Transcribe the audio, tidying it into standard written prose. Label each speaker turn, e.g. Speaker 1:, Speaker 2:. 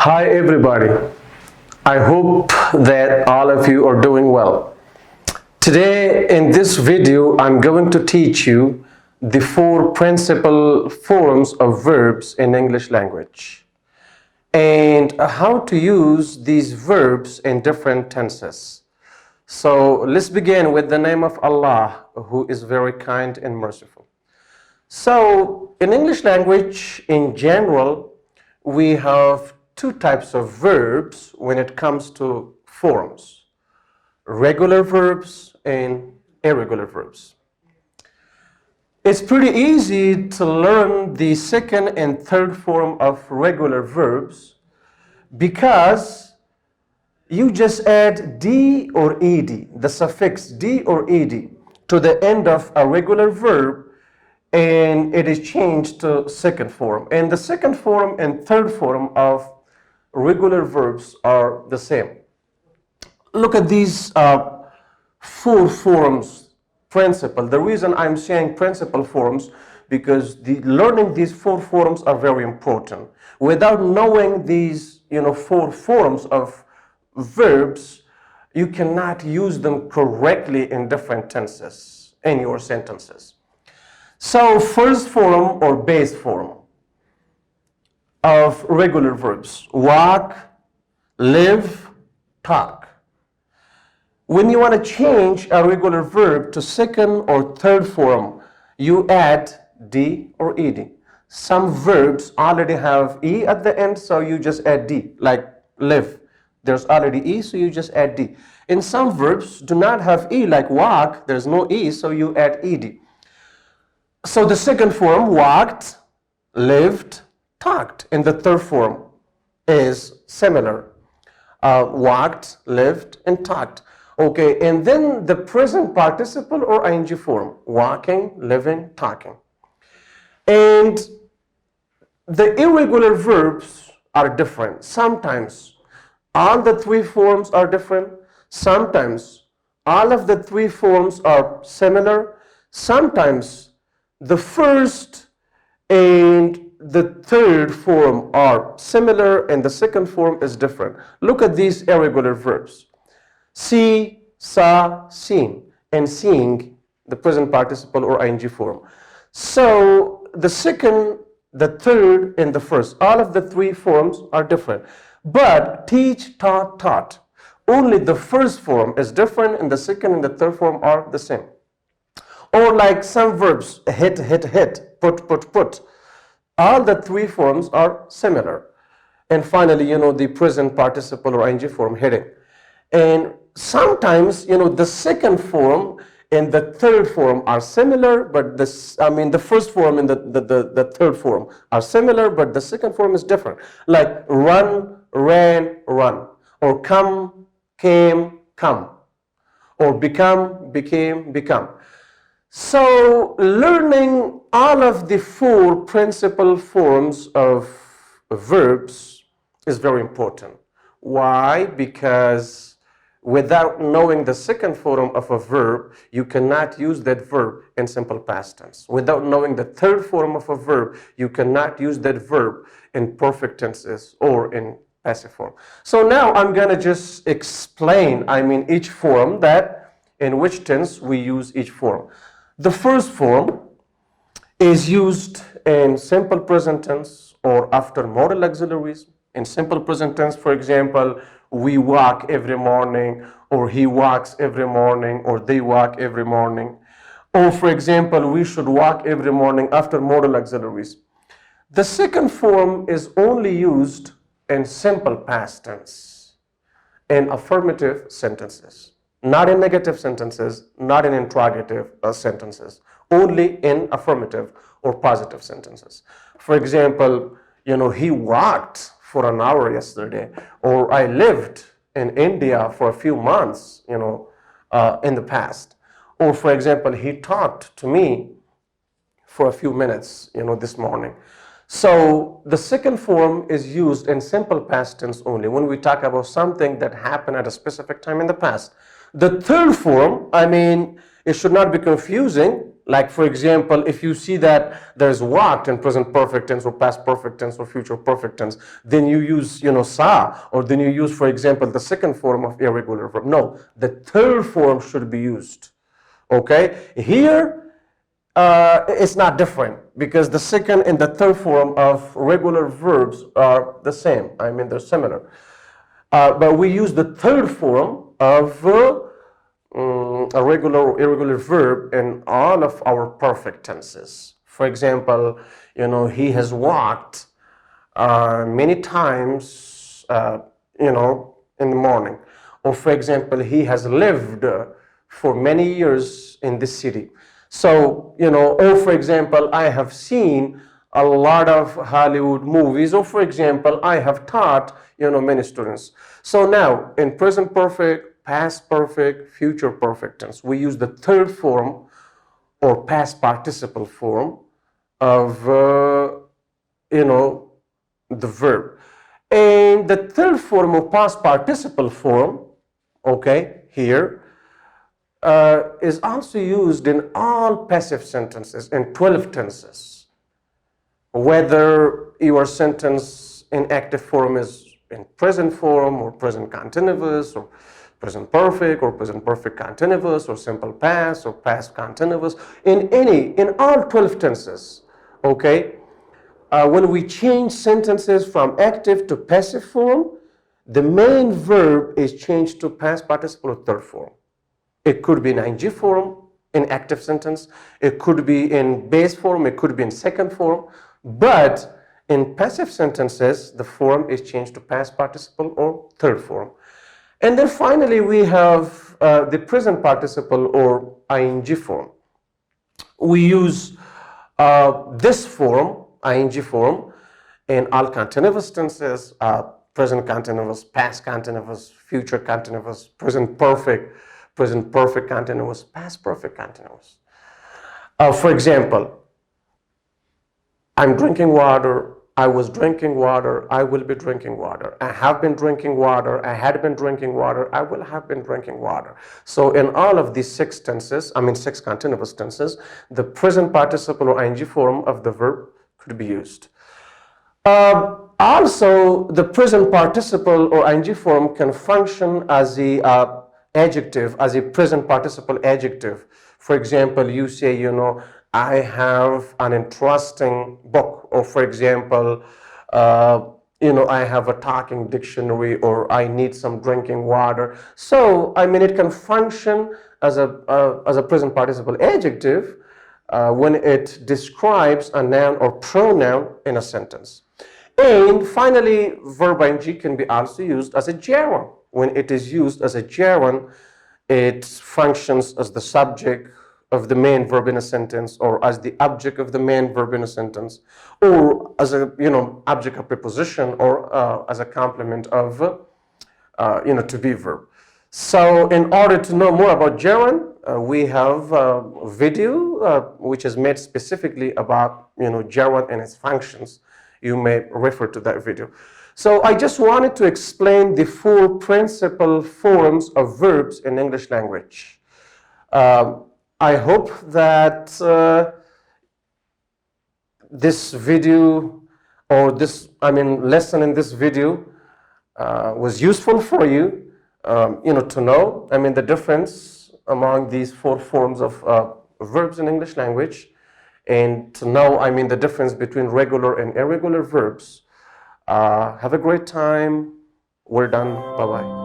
Speaker 1: Hi everybody. I hope that all of you are doing well. Today in this video I'm going to teach you the four principal forms of verbs in English language and how to use these verbs in different tenses. So let's begin with the name of Allah, who is very kind and merciful. So in English language in general, we have two types of verbs when it comes to forms: regular verbs and irregular verbs. It's pretty easy to learn the second and third form of regular verbs because you just add d or ed, the suffix d or ed, to the end of a regular verb, and it is changed to second form. And the second form and third form of regular verbs are the same. Look at these four forms principle. The reason I'm saying principal forms because learning these four forms are very important. Without knowing these, four forms of verbs, you cannot use them correctly in different tenses in your sentences. So first form or base form of regular verbs: walk, live, talk. When you want to change a regular verb to second or third form, you add d or ed. Some verbs already have e at the end, so you just add d, like live. There's already e, so you just add d. And some verbs do not have e, like walk, there's no e, so you add ed. So the second form, walked, lived, talked. And the third form is similar. Walked, lived, and talked. Okay, and then the present participle or ing form: walking, living, talking. And the irregular verbs are different. Sometimes all the three forms are different. Sometimes all of the three forms are similar. Sometimes the first and the third form are similar and the second form is different. Look at these irregular verbs: see, saw, seen, and seeing, the present participle or ing form. So the second, the third, and the first, all of the three forms are different. But teach, taught, taught, only the first form is different and the second and the third form are the same. Or like some verbs: hit, hit, hit, put, put, put. All the three forms are similar. And finally, the present participle or ing form, hitting. And sometimes, the second form and the third form are similar, but the first form and the third form are similar, but the second form is different. Like run, ran, run. Or come, came, come. Or become, became, become. So learning all of the four principal forms of verbs is very important. Why? Because without knowing the second form of a verb, you cannot use that verb in simple past tense. Without knowing the third form of a verb, you cannot use that verb in perfect tenses or in passive form. So now I'm going to just explain, each form, that in which tense we use each form. The first form is used in simple present tense or after modal auxiliaries. In simple present tense, for example, we walk every morning, or he walks every morning, or they walk every morning. Or for example, we should walk every morning after modal auxiliaries. The second form is only used in simple past tense, in affirmative sentences. Not in negative sentences, not in interrogative sentences, only in affirmative or positive sentences. For example, he walked for an hour yesterday, or I lived in India for a few months, in the past. Or for example, he talked to me for a few minutes, this morning. So the second form is used in simple past tense only when we talk about something that happened at a specific time in the past. The third form, it should not be confusing. Like, for example, if you see that there's walked in present perfect tense or past perfect tense or future perfect tense, then you use, saw, or then you use, for example, the second form of irregular verb. No, the third form should be used. Okay? Here, it's not different because the second and the third form of regular verbs are the same. I mean, they're similar. But we use the third form of a regular or irregular verb in all of our perfect tenses. For example, he has walked many times, in the morning. Or for example, he has lived for many years in this city. So, or for example, I have seen a lot of Hollywood movies, or for example, I have taught, many students. So now, in present perfect, past perfect, future perfect tense, we use the third form or past participle form of, the verb. And the third form of past participle form, okay, here, is also used in all passive sentences, in 12 tenses. Whether your sentence in active form is in present form or present continuous or present perfect or present perfect continuous or simple past or past continuous, in all 12 tenses, okay? When we change sentences from active to passive form, the main verb is changed to past participle or third form. It could be in ing form in active sentence, it could be in base form, it could be in second form, but in passive sentences, the form is changed to past participle or third form. And then finally, we have the present participle or ing form. We use this form, ing form, in all continuous tenses, present continuous, past continuous, future continuous, present perfect continuous, past perfect continuous. For example, I'm drinking water, I was drinking water, I will be drinking water, I have been drinking water, I had been drinking water, I will have been drinking water. So in all of these six continuous tenses, the present participle or ing form of the verb could be used. Also, the present participle or ing form can function as a adjective, as a present participle adjective. For example, you say, I have an interesting book, or for example, I have a talking dictionary, or I need some drinking water. So, it can function as a present participle adjective when it describes a noun or pronoun in a sentence. And finally, verb ing can be also used as a gerund. When it is used as a gerund, it functions as the subject of the main verb in a sentence, or as the object of the main verb in a sentence, or as a object of preposition, or as a complement of to be verb. So in order to know more about gerund, we have a video which is made specifically about gerund and its functions. You may refer to that video. So I just wanted to explain the four principal forms of verbs in English language. I hope that this video or this, lesson in this video was useful for you, to know, the difference among these four forms of verbs in English language, and to know, the difference between regular and irregular verbs. Have a great time. We're done. Bye-bye.